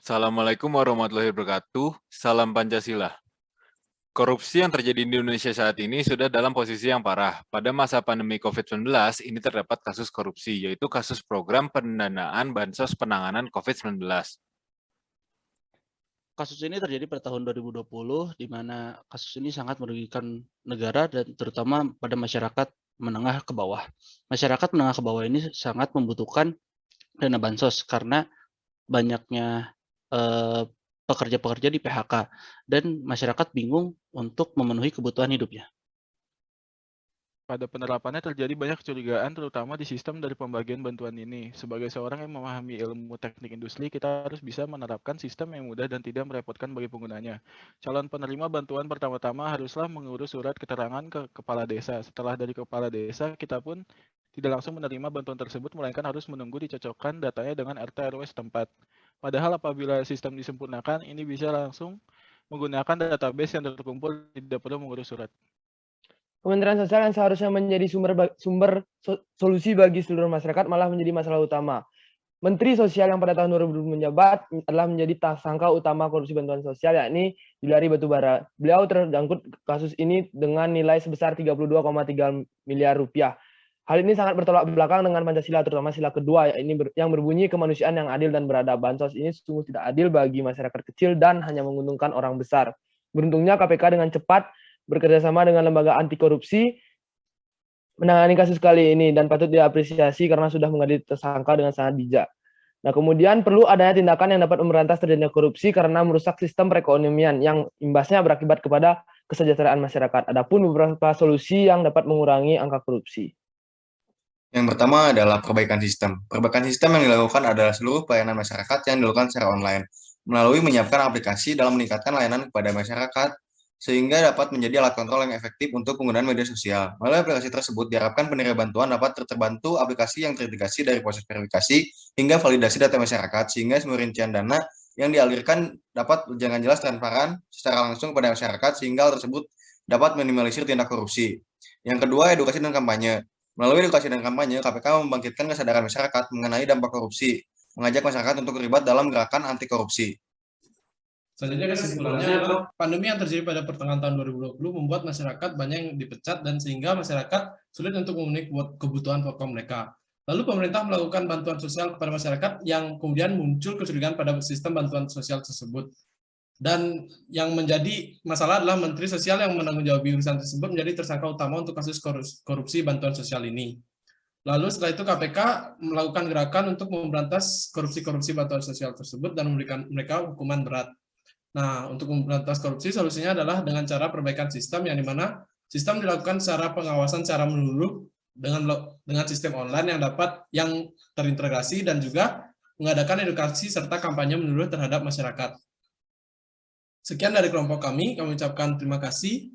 Assalamualaikum warahmatullahi wabarakatuh. Salam Pancasila. Korupsi yang terjadi di Indonesia saat ini sudah dalam posisi yang parah. Pada masa pandemi COVID-19, ini terdapat kasus korupsi, yaitu kasus program pendanaan Bansos Penanganan COVID-19. Kasus ini terjadi pada tahun 2020, di mana kasus ini sangat merugikan negara dan terutama pada masyarakat menengah ke bawah. Masyarakat menengah ke bawah ini sangat membutuhkan dana bansos karena banyaknya pekerja-pekerja di PHK dan masyarakat bingung untuk memenuhi kebutuhan hidupnya. Pada penerapannya terjadi banyak kecurigaan terutama di sistem dari pembagian bantuan ini. Sebagai seorang yang memahami ilmu teknik industri, kita harus bisa menerapkan sistem yang mudah dan tidak merepotkan bagi penggunanya. Calon penerima bantuan pertama-tama haruslah mengurus surat keterangan ke kepala desa. Setelah dari kepala desa, kita pun tidak langsung menerima bantuan tersebut, melainkan harus menunggu dicocokkan datanya dengan RT RW setempat. Padahal apabila sistem disempurnakan, ini bisa langsung menggunakan database yang terkumpul, tidak perlu mengurus surat. Kementerian Sosial yang seharusnya menjadi sumber solusi bagi seluruh masyarakat malah menjadi masalah utama. Menteri Sosial yang pada tahun 2020 menjabat adalah menjadi tersangka utama korupsi bantuan sosial, yakni Juliari Batubara. Beliau terjangkut kasus ini dengan nilai sebesar 32,3 miliar rupiah. Hal ini sangat bertolak belakang dengan Pancasila, terutama sila kedua yang berbunyi kemanusiaan yang adil dan beradab. Bansos ini sungguh tidak adil bagi masyarakat kecil dan hanya menguntungkan orang besar. Beruntungnya KPK dengan cepat bekerjasama dengan lembaga anti korupsi menangani kasus kali ini dan patut diapresiasi karena sudah mengadili tersangka dengan sangat bijak. Nah, kemudian perlu adanya tindakan yang dapat memberantas terjadinya korupsi karena merusak sistem perekonomian yang imbasnya berakibat kepada kesejahteraan masyarakat. Adapun beberapa solusi yang dapat mengurangi angka korupsi. Yang pertama adalah perbaikan sistem. Perbaikan sistem yang dilakukan adalah seluruh pelayanan masyarakat yang dilakukan secara online, melalui menyiapkan aplikasi dalam meningkatkan layanan kepada masyarakat, sehingga dapat menjadi alat kontrol yang efektif untuk penggunaan media sosial. Melalui aplikasi tersebut, diharapkan penerima bantuan dapat terbantu aplikasi yang terintegrasi dari proses verifikasi hingga validasi data masyarakat, sehingga semua rincian dana yang dialirkan dapat berjalan jelas transparan secara langsung kepada masyarakat, sehingga hal tersebut dapat minimalisir tindak korupsi. Yang kedua, edukasi dan kampanye. Melalui edukasi dan kampanye, KPK membangkitkan kesadaran masyarakat mengenai dampak korupsi, mengajak masyarakat untuk terlibat dalam gerakan anti korupsi. Selanjutnya kesimpulannya adalah pandemi yang terjadi pada pertengahan tahun 2020 membuat masyarakat banyak yang dipecat dan sehingga masyarakat sulit untuk memenuhi kebutuhan pokok mereka. Lalu pemerintah melakukan bantuan sosial kepada masyarakat yang kemudian muncul kecurigaan pada sistem bantuan sosial tersebut. Dan yang menjadi masalah adalah Menteri Sosial yang menanggung-jawabi urusan tersebut menjadi tersangka utama untuk kasus korupsi bantuan sosial ini. Lalu setelah itu KPK melakukan gerakan untuk memberantas korupsi bantuan sosial tersebut dan memberikan mereka hukuman berat. Nah, untuk memberantas korupsi solusinya adalah dengan cara perbaikan sistem yang dimana sistem dilakukan secara pengawasan secara menyeluruh dengan sistem online yang terintegrasi dan juga mengadakan edukasi serta kampanye menyeluruh terhadap masyarakat. Sekian dari kelompok kami ucapkan terima kasih.